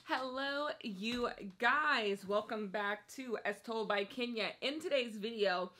Hello, you guys. Welcome back to As Told by Kenya. In today's video,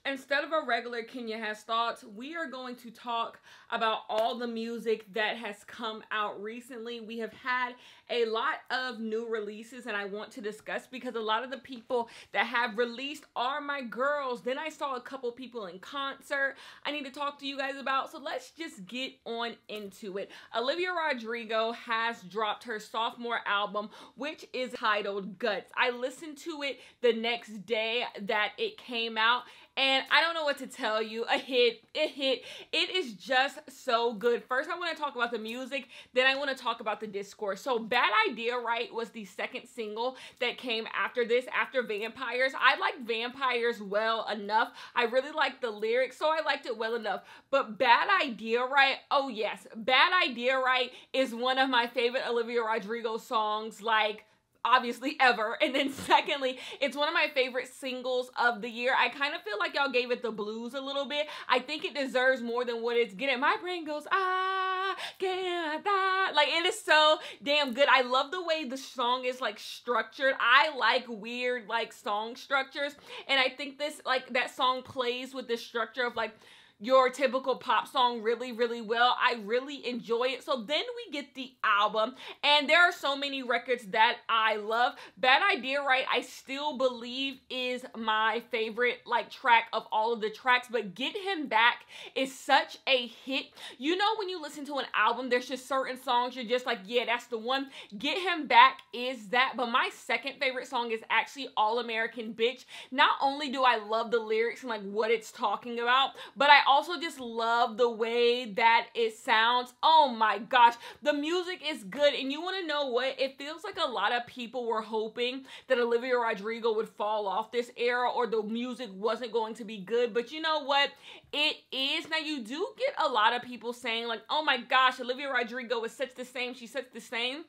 instead of a regular Kenya Has Thoughts, we are going to talk about all the music that has come out recently. We have had a lot of new releases and I want to discuss because a lot of the people that have released are my girls. Then I saw a couple people in concert I need to talk to you guys about. So let's just get on into it. Olivia Rodrigo has dropped her sophomore album, which is titled Guts. I listened to it the next day that it came out, and I don't know what to tell you. It hit. It is just so good. First, I want to talk about the music. Then I want to talk about the discourse. So Bad Idea, Right, was the second single that came after this, after Vampires. I like Vampires well enough. I really like the lyrics, so I liked it well enough. But Bad Idea, Right, oh yes. Bad Idea, Right is one of my favorite Olivia Rodrigo songs, like, obviously ever. And then secondly, it's one of my favorite singles of the year. I kind of feel like y'all gave it the blues a little bit. I think it deserves more than what it's getting. My brain goes, I can't die. Like, it is so damn good. I love the way the song is like structured. I like weird like song structures, and I think this, like, that song plays with the structure of like your typical pop song really, really well. I really enjoy it. So then we get the album, and there are so many records that I love. Bad Idea, Right, I still believe is my favorite like track of all of the tracks, but Get Him Back is such a hit. You know, when you listen to an album, there's just certain songs you're just like, yeah, that's the one. Get Him Back is that, but my second favorite song is actually All American Bitch. Not only do I love the lyrics and like what it's talking about, but I also just love the way that it sounds. Oh my gosh, the music is good. And you want to know what? It feels like a lot of people were hoping that Olivia Rodrigo would fall off this era or the music wasn't going to be good. But you know what? It is. Now, you do get a lot of people saying like, oh my gosh, Olivia Rodrigo is such the same. She's such the same.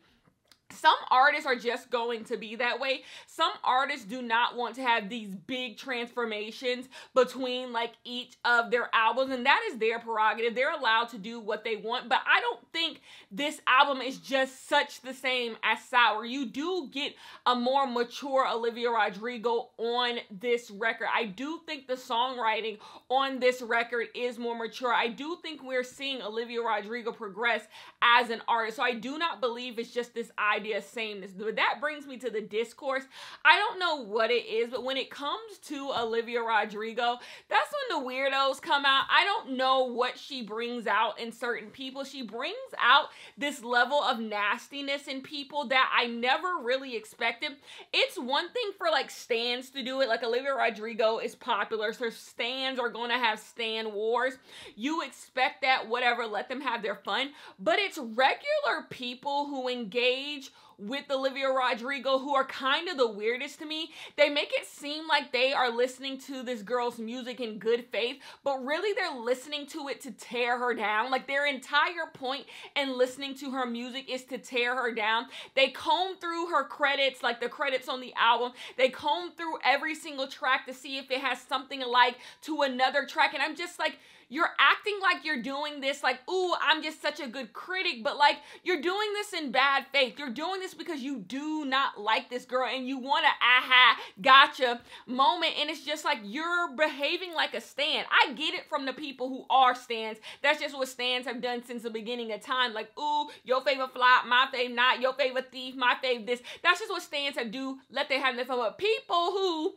Some artists are just going to be that way. Some artists do not want to have these big transformations between like each of their albums, and that is their prerogative. They're allowed to do what they want, but I don't think this album is just such the same as Sour. You do get a more mature Olivia Rodrigo on this record. I do think the songwriting on this record is more mature. I do think we're seeing Olivia Rodrigo progress as an artist. So I do not believe it's just this idea of sameness. But that brings me to the discourse. I don't know what it is, but when it comes to Olivia Rodrigo, that's when the weirdos come out. I don't know what she brings out in certain people. She brings out this level of nastiness in people that I never really expected. It's one thing for like stans to do it. Like, Olivia Rodrigo is popular, so stans are going to have stan wars. You expect that, whatever, let them have their fun. But it's regular people who engage with Olivia Rodrigo who are kind of the weirdest to me. They make it seem like they are listening to this girl's music in good faith, but really they're listening to it to tear her down. Like, their entire point in listening to her music is to tear her down. They comb through her credits, like the credits on the album. They comb through every single track to see if it has something alike to another track, and I'm just like, you're acting like you're doing this like, ooh, I'm just such a good critic, but like, you're doing this in bad faith. You're doing this because you do not like this girl and you want a aha, gotcha moment, and it's just like, you're behaving like a stan. I get it from the people who are stans. That's just what stans have done since the beginning of time. Like, ooh, your favorite flop, my fave not, your favorite thief, my fave this. That's just what stans have do. Let they have their fun. But people who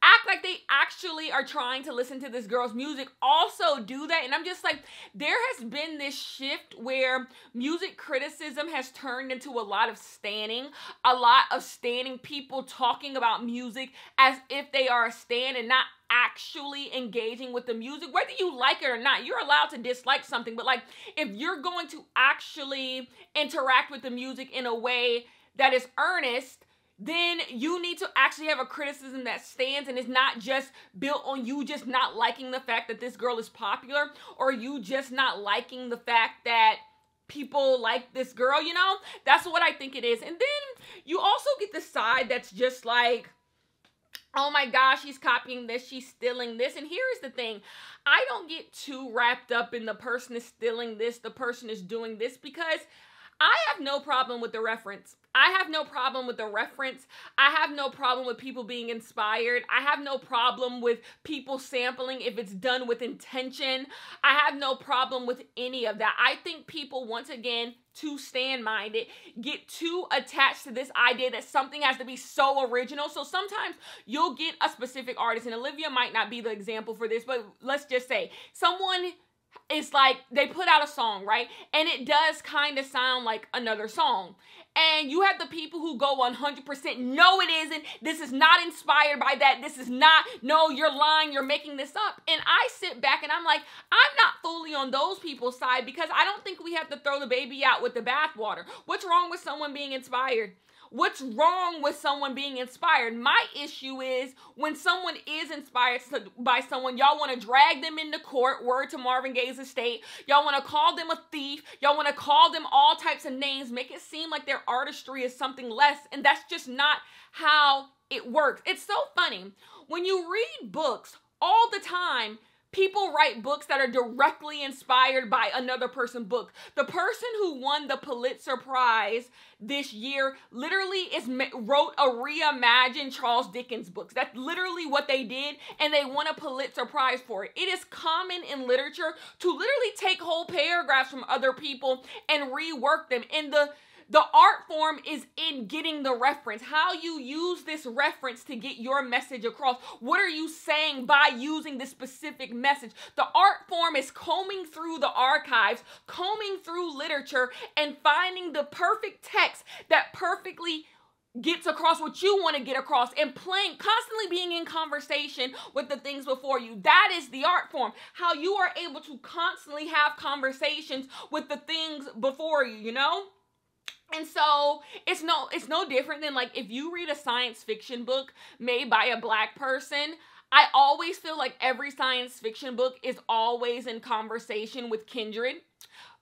act like they actually are trying to listen to this girl's music also do that. And I'm just like, there has been this shift where music criticism has turned into a lot of standing people talking about music as if they are a stan and not actually engaging with the music. Whether you like it or not, you're allowed to dislike something, but like, if you're going to actually interact with the music in a way that is earnest, then you need to actually have a criticism that stands and is not just built on you just not liking the fact that this girl is popular, or you just not liking the fact that people like this girl, you know? That's what I think it is. And then you also get the side that's just like, oh my gosh, she's copying this, she's stealing this. And here's the thing, I don't get too wrapped up in the person is stealing this, the person is doing this, because I have no problem with the reference. I have no problem with the reference. I have no problem with people being inspired. I have no problem with people sampling if it's done with intention. I have no problem with any of that. I think people, once again, too stand-minded, get too attached to this idea that something has to be so original. So sometimes you'll get a specific artist, and Olivia might not be the example for this, but let's just say someone, it's like they put out a song, right? And it does kind of sound like another song. And you have the people who go 100%, no, it isn't. This is not inspired by that. This is not, no, you're lying. You're making this up. And I sit back and I'm like, I'm not fully on those people's side because I don't think we have to throw the baby out with the bathwater. What's wrong with someone being inspired? What's wrong with someone being inspired? My issue is when someone is inspired by someone, y'all want to drag them into court, word to Marvin Gaye's estate. Y'all want to call them a thief. Y'all want to call them all types of names, make it seem like their artistry is something less. And that's just not how it works. It's so funny. When you read books all the time, people write books that are directly inspired by another person's book. The person who won the Pulitzer Prize this year literally wrote a reimagined Charles Dickens books. That's literally what they did, and they won a Pulitzer Prize for it. It is common in literature to literally take whole paragraphs from other people and rework them. And the art form is in getting the reference. How you use this reference to get your message across. What are you saying by using this specific message? The art form is combing through the archives, combing through literature, and finding the perfect text that perfectly gets across what you want to get across, and constantly being in conversation with the things before you. That is the art form. How you are able to constantly have conversations with the things before you, you know? And so it's no different than like if you read a science fiction book made by a Black person. I always feel like every science fiction book is always in conversation with Kindred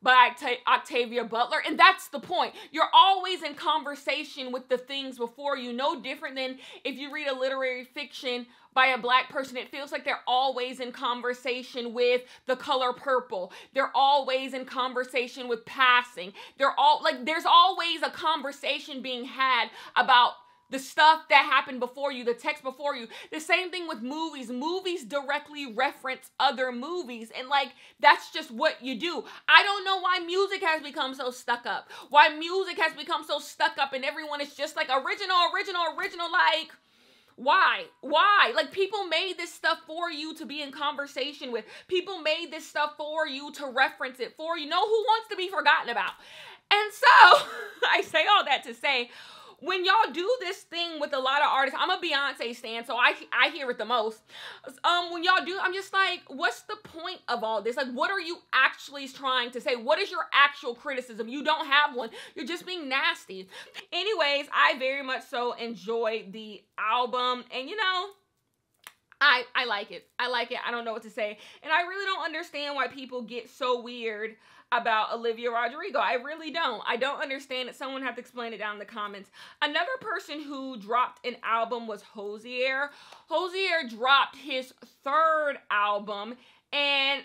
by Octavia Butler. And that's the point. You're always in conversation with the things before you. No different than if you read a literary fiction by a Black person. It feels like they're always in conversation with The Color Purple. They're always in conversation with Passing. There's always a conversation being had about the stuff that happened before you, the text before you. The same thing with movies. Movies directly reference other movies. And like, that's just what you do. I don't know why music has become so stuck up. Why music has become so stuck up and everyone is just like original, like, why? Like, people made this stuff for you to be in conversation with. People made this stuff for you to reference it for you. Know who wants to be forgotten about? And so, I say all that to say, when y'all do this thing with a lot of artists, I'm a Beyonce stan, so I hear it the most. When y'all do, I'm just like, what's the point of all this? Like, what are you actually trying to say? What is your actual criticism? You don't have one. You're just being nasty. Anyways, I very much so enjoy the album, and you know, I like it. I like it. I don't know what to say. And I really don't understand why people get so weird about Olivia Rodrigo. I really don't. I don't understand it. Someone have to explain it down in the comments. Another person who dropped an album was Hozier. Hozier dropped his third album. And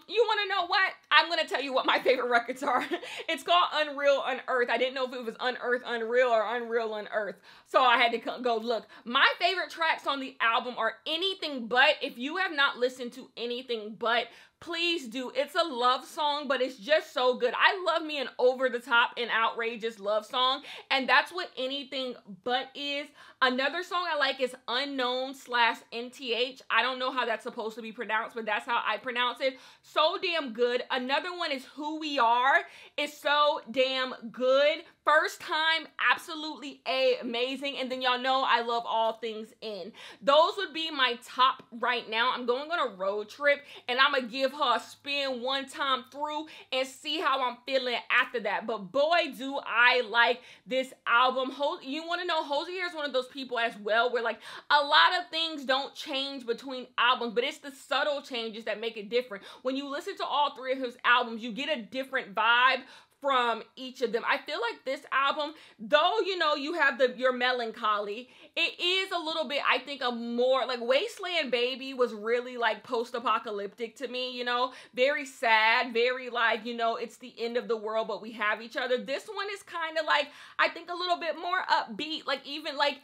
you want to know what? I'm going to tell you what my favorite records are. It's called Unreal Unearthed. I didn't know if it was Unearthed Unreal or Unreal Unearthed. So I had to go look. My favorite tracks on the album are Anything But. If you have not listened to Anything But, please do. It's a love song, but it's just so good. I love me an over-the-top and outrageous love song, and that's what Anything But is. Another song I like is Unknown/NTH. I don't know how that's supposed to be pronounced, but that's how I pronounce it. So damn good. Another one is Who We Are. It's so damn good. First time, absolutely amazing. And then y'all know I love All Things In. Those would be my top right now. I'm going on a road trip, and I'm going to give her a spin one time through and see how I'm feeling after that. But boy, do I like this album. You want to know, Hozier is one of those people as well where like a lot of things don't change between albums, but it's the subtle changes that make it different. When you listen to all three of his albums, you get a different vibe from each of them. I feel like this album, though, you know, you have your melancholy, it is a little bit, I think, a more, like, Wasteland Baby was really, like, post-apocalyptic to me, you know, very sad, very, like, you know, it's the end of the world, but we have each other. This one is kind of, like, I think a little bit more upbeat, like, even, like,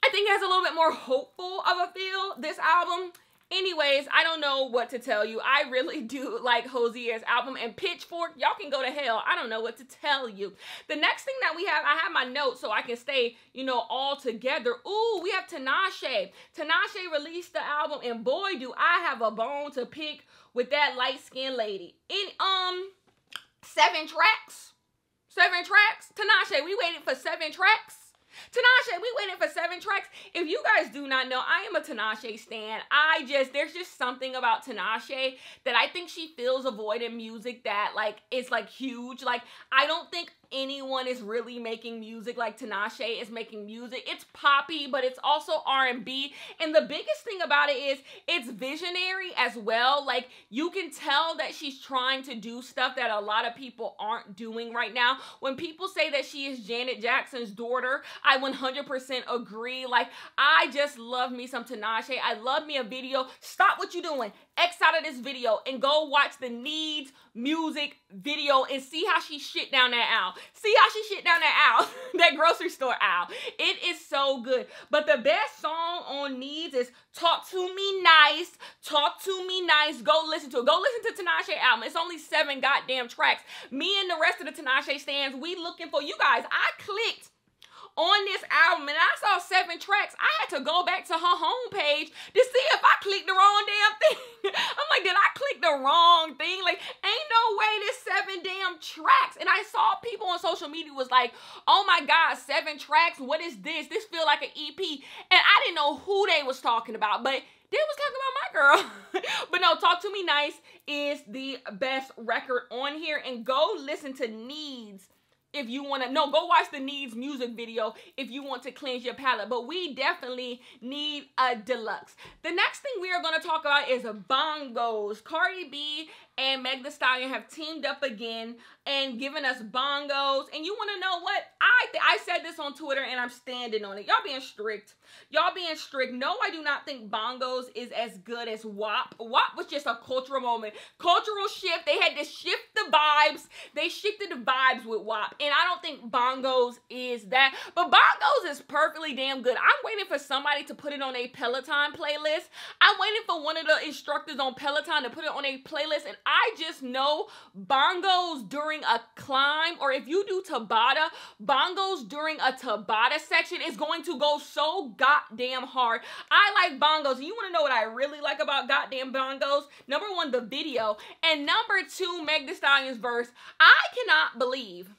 I think it has a little bit more hopeful of a feel, this album. Anyways, I don't know what to tell you. I really do like Hozier's album, and Pitchfork, y'all can go to hell. I don't know what to tell you. The next thing that we have, I have my notes so I can stay, you know, all together. Ooh, we have Tinashe. Tinashe released the album, and boy, do I have a bone to pick with that light-skinned lady. In 7 tracks. 7 tracks. Tinashe, we waited for 7 tracks. Tinashe, we waited for 7 tracks. If you guys do not know, I am a Tinashe stan. There's just something about Tinashe that I think she fills a void in music that, like, is, like, huge. Like, I don't think anyone is really making music like Tinashe is making music. It's poppy, but it's also R&B. And the biggest thing about it is it's visionary as well. Like, you can tell that she's trying to do stuff that a lot of people aren't doing right now. When people say that she is Janet Jackson's daughter, I 100% agree. Like, I just love me some Tinashe. I love me a video. Stop what you're doing. X out of this video and go watch the Needs music video and see how she shit down that aisle. See how she shit down that aisle, that grocery store aisle. It is so good. But the best song on Needs is Talk to Me Nice. Talk to Me Nice. Go listen to it. Go listen to Tinashe album. It's only 7 goddamn tracks. Me and the rest of the Tinashe stands, we looking for you guys. I clicked on this album and I saw 7 tracks. I had to go back to her homepage to see if I clicked the wrong damn thing. I'm like, did I click the wrong thing? Like, ain't no way this 7 damn tracks. And I saw people on social media was like, oh my God, 7 tracks. What is this? This feel like an EP. And I didn't know who they was talking about, but they was talking about my girl. But no, Talk to Me Nice is the best record on here. And go listen to Needs if you want to. No, go watch the Needs music video if you want to cleanse your palate. But we definitely need a deluxe. The next thing we are going to talk about is bongos. Cardi B and Meg Thee Stallion have teamed up again and given us bongos. And you want to know what? I said this on Twitter and I'm standing on it. Y'all being strict. Y'all being strict. No, I do not think bongos is as good as WAP. WAP was just a cultural moment. Cultural shift. They had to shift the vibes. They shifted the vibes with WAP. And I don't think bongos is that. But bongos is perfectly damn good. I'm waiting for somebody to put it on a Peloton playlist. I'm waiting for one of the instructors on Peloton to put it on a playlist. And I just know bongos during a climb, or if you do Tabata, bongos during a Tabata section is going to go so goddamn hard. I like bongos. And you want to know what I really like about goddamn bongos? Number 1, the video. And number 2, Meg Thee Stallion's verse. I cannot believe,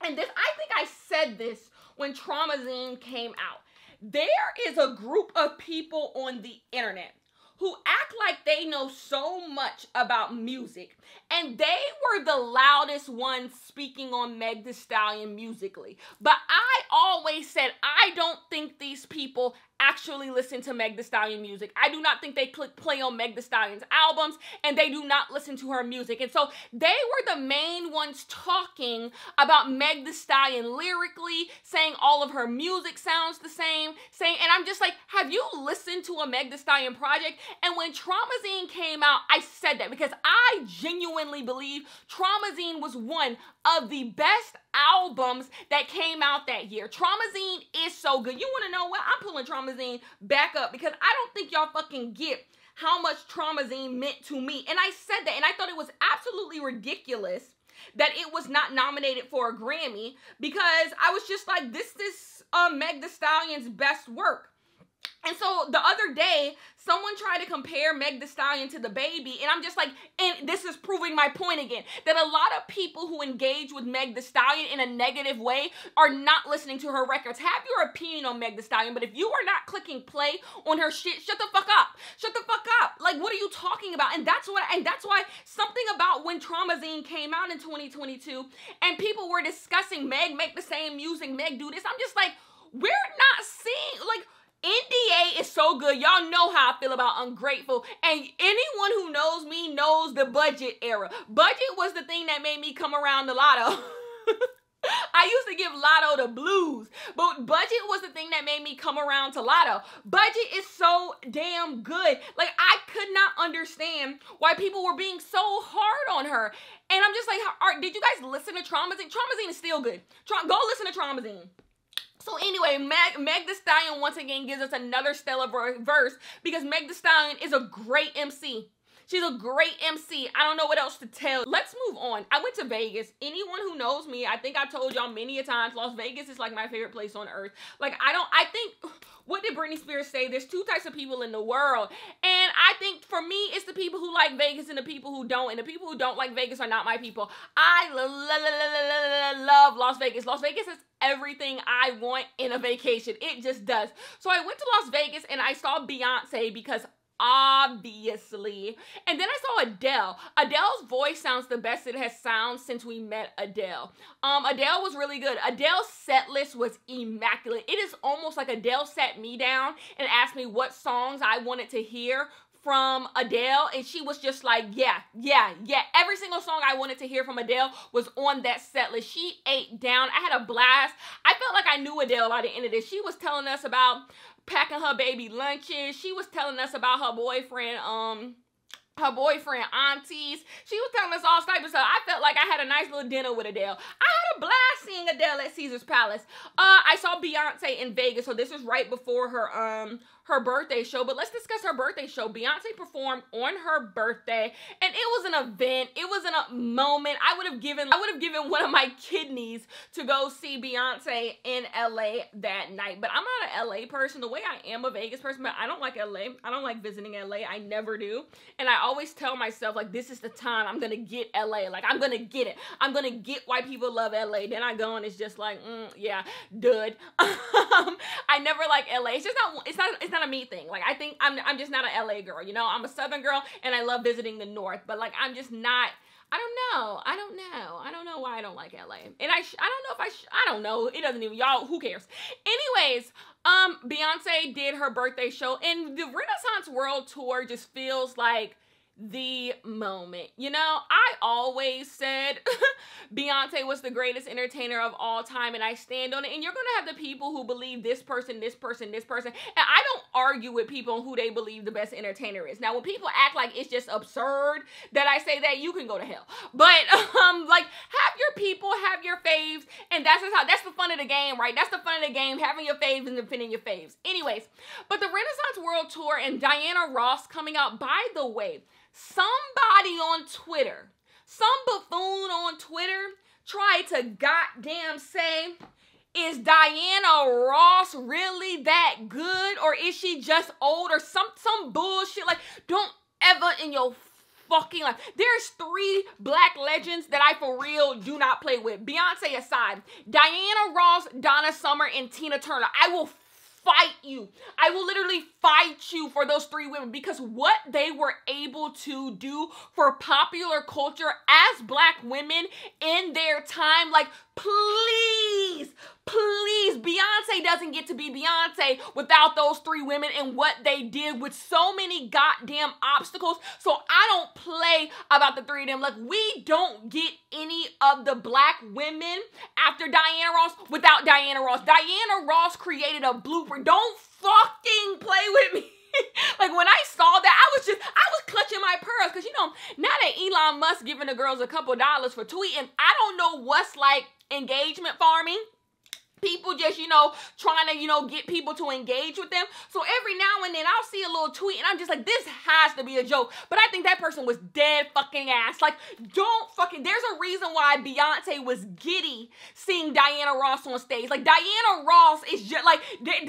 and this, I think I said this when Traumazine came out. There is a group of people on the internet who act like they know so much about music, and they were the loudest ones speaking on Meg Thee Stallion musically. But I always said, I don't think these people actually listen to Meg Thee Stallion music. I do not think they click play on Meg Thee Stallion's albums, and they do not listen to her music. And so they were the main ones talking about Meg Thee Stallion lyrically, saying all of her music sounds the same, and I'm just like, have you listened to a Meg Thee Stallion project? And when Traumazine came out, I said that because I genuinely believe Traumazine was one of the best albums that came out that year. Traumazine is so good. You want to know what? I'm pulling Traumazine back up because I don't think y'all fucking get how much Traumazine meant to me. And I said that, and I thought it was absolutely ridiculous that it was not nominated for a Grammy, because I was just like, this is Meg Thee Stallion's best work. And so the other day, someone tried to compare Meg Thee Stallion to DaBaby, and I'm just like, and this is proving my point again, that a lot of people who engage with Meg Thee Stallion in a negative way are not listening to her records. Have your opinion on Meg Thee Stallion, but if you are not clicking play on her shit, shut the fuck up. Shut the fuck up. Like, what are you talking about? And that's why something about when Traumazine came out in 2022, and people were discussing Meg make the same music, Meg do this, I'm just like, we're not seeing, like, NDA Budget is so good. Y'all know how I feel about Ungrateful. And anyone who knows me knows the Budget era. Budget was the thing that made me come around the Lotto. I used to give Lotto the blues, but Budget was the thing that made me come around to Lotto. Budget is so damn good. Like, I could not understand why people were being so hard on her. And I'm just like, did you guys listen to Traumazine? Traumazine is still good. Go listen to Traumazine. So anyway, Meg Thee Stallion once again gives us another stellar verse because Meg Thee Stallion is a great MC. She's a great MC. I don't know what else to tell. Let's move on. I went to Vegas. Anyone who knows me, I think I told y'all many a times, Las Vegas is like my favorite place on earth. Like, I think, what did Britney Spears say? There's two types of people in the world. And I think for me, it's the people who like Vegas and the people who don't. And the people who don't like Vegas are not my people. I love Las Vegas. Las Vegas is everything I want in a vacation. It just does. So I went to Las Vegas and I saw Beyonce because obviously. And then I saw Adele. Adele's voice sounds the best it has sounded since we met Adele. Adele was really good. Adele's set list was immaculate. It is almost like Adele sat me down and asked me what songs I wanted to hear from Adele, and she was just like, yeah. Every single song I wanted to hear from Adele was on that set list. She ate down. I had a blast. I felt like I knew Adele by the end of this. She was telling us about packing her baby lunches. She was telling us about her boyfriend aunties. She was telling us all types of stuff. I felt like I had a nice little dinner with Adele. I had a blast seeing Adele at Caesar's Palace. I saw Beyonce in Vegas, so this was right before her birthday show, but let's discuss her birthday show. Beyonce performed on her birthday, and it was an event. It was a moment. I would have given one of my kidneys to go see Beyonce in LA that night, but I'm not an LA person. The way I am a Vegas person, but I don't like LA. I don't like visiting LA. I never do, and I always tell myself, like, this is the time I'm gonna get LA. Like, I'm gonna get it. I'm gonna get why people love LA. Then I go and it's just like, yeah, dude. I never like LA. It's just not. It's not a me thing. Like, I think I'm just not an LA girl, you know? I'm a Southern girl and I love visiting the North, but like, I'm just not, I don't know why I don't like LA. And I don't know. It doesn't even, y'all, who cares? Anyways, Beyonce did her birthday show, and the Renaissance World Tour just feels like the moment. You know, I always said Beyonce was the greatest entertainer of all time, and I stand on it. And you're gonna have the people who believe this person, and I don't argue with people who they believe the best entertainer is. Now, when people act like it's just absurd that I say that, you can go to hell. But like, have your people, have your faves, and that's the fun of the game, right? That's the fun of the game, having your faves and defending your faves. Anyways, but the Renaissance World Tour and Diana Ross coming out. By the way, somebody on Twitter, some buffoon on Twitter tried to goddamn say, is Diana Ross really that good, or is she just old, or some bullshit? Like, don't ever in your fucking life. There's 3 black legends that I for real do not play with. Beyonce aside, Diana Ross, Donna Summer, and Tina Turner. I will fight you. I will literally fight you for those 3 women, because what they were able to do for popular culture as black women in their time, like, please, Beyonce doesn't get to be Beyonce without those 3 women and what they did with so many goddamn obstacles. So I don't play about the 3 of them. Like, we don't get any of the black women after Diana Ross without Diana Ross. Diana Ross created a blueprint. Don't fucking play with me. Like, when I saw that, I was clutching my pearls, because, you know, now that Elon Musk giving the girls a couple dollars for tweeting, I don't know what's like engagement farming. People just, you know, trying to, you know, get people to engage with them. So every now and then I'll see a little tweet and I'm just like, this has to be a joke. But I think that person was dead fucking ass. Like, there's a reason why Beyonce was giddy seeing Diana Ross on stage. Like, Diana Ross is just like, Diana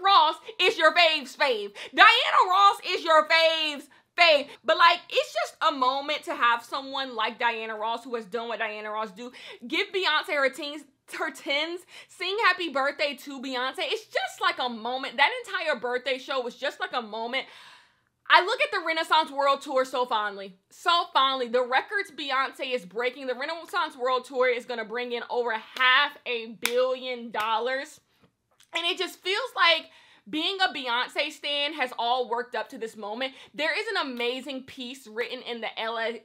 Ross is your fave's fave. Diana Ross is your fave's fave. But like, it's just a moment to have someone like Diana Ross, who has done what Diana Ross do. Give Beyonce her tens, sing happy birthday to Beyonce. It's just like a moment. That entire birthday show was just like a moment. I look at the Renaissance World Tour so fondly. So fondly. The records Beyonce is breaking. The Renaissance World Tour is going to bring in over $500 million. And it just feels like being a Beyonce stan has all worked up to this moment. There is an amazing piece written in the LA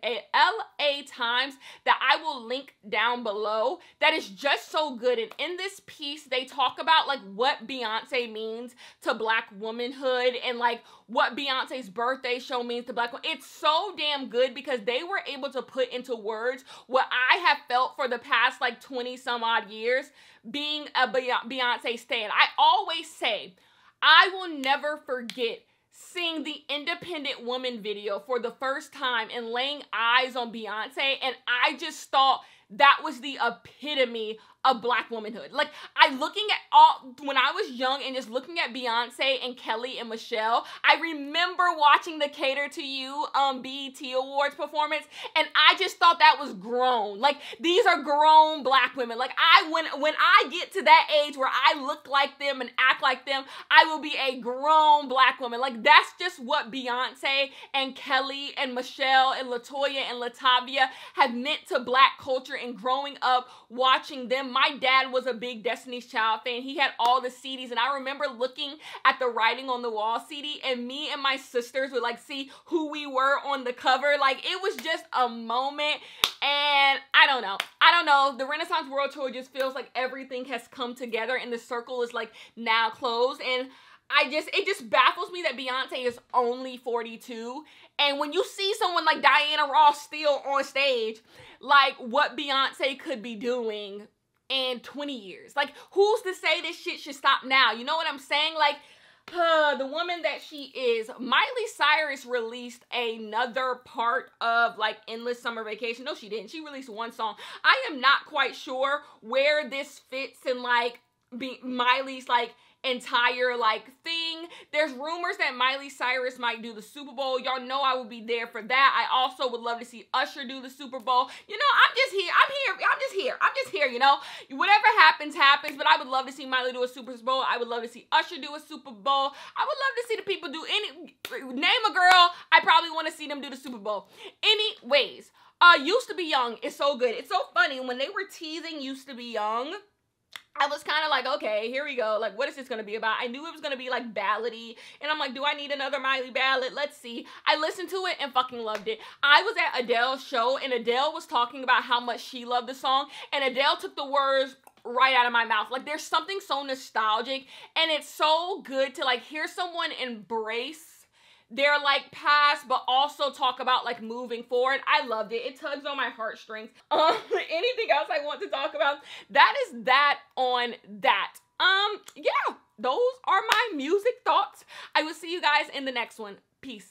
Times that I will link down below that is just so good. And in this piece, they talk about like what Beyonce means to Black womanhood and like what Beyonce's birthday show means to Black women. It's so damn good because they were able to put into words what I have felt for the past like 20 some odd years being a Beyonce stan. I always say, I will never forget seeing the Independent Woman video for the first time and laying eyes on Beyonce, and I just thought that was the epitome of Black womanhood. Like, when I was young and just looking at Beyonce and Kelly and Michelle, I remember watching the Cater to You BET Awards performance, and I just thought that was grown. Like, these are grown Black women. Like, when I get to that age where I look like them and act like them, I will be a grown Black woman. Like, that's just what Beyonce and Kelly and Michelle and LaToya and LaTavia have meant to Black culture. And growing up watching them, my dad was a big Destiny's Child fan. He had all the CDs, and I remember looking at the Writing on the Wall CD, and me and my sisters would like see who we were on the cover. Like, it was just a moment, and I don't know. The Renaissance World Tour just feels like everything has come together, and the circle is like now closed, and it just baffles me that Beyonce is only 42. And when you see someone like Diana Ross still on stage, like what Beyonce could be doing in 20 years. Like, who's to say this shit should stop now? You know what I'm saying? Like, the woman that she is. Miley Cyrus released another part of like Endless Summer Vacation. No, she didn't. She released one song. I am not quite sure where this fits in like Miley's like entire like thing. There's rumors that Miley Cyrus might do the Super Bowl. Y'all know I would be there for that. I also would love to see Usher do the Super Bowl. You know, I'm just here, you know. Whatever happens, happens, but I would love to see Miley do a Super Bowl. I would love to see Usher do a Super Bowl. I would love to see the people do name a girl, I probably want to see them do the Super Bowl. Anyways, Used to Be Young is so good. It's so funny. When they were teasing Used to Be Young, I was kind of like, okay, here we go. Like, what is this going to be about? I knew it was going to be, like, ballady. And I'm like, do I need another Miley ballad? Let's see. I listened to it and fucking loved it. I was at Adele's show, and Adele was talking about how much she loved the song. And Adele took the words right out of my mouth. Like, there's something so nostalgic. And it's so good to, like, hear someone embrace their like past, but also talk about like moving forward. I loved it. It tugs on my heartstrings. Anything else I want to talk about? That is that on that. Yeah, those are my music thoughts. I will see you guys in the next one. Peace.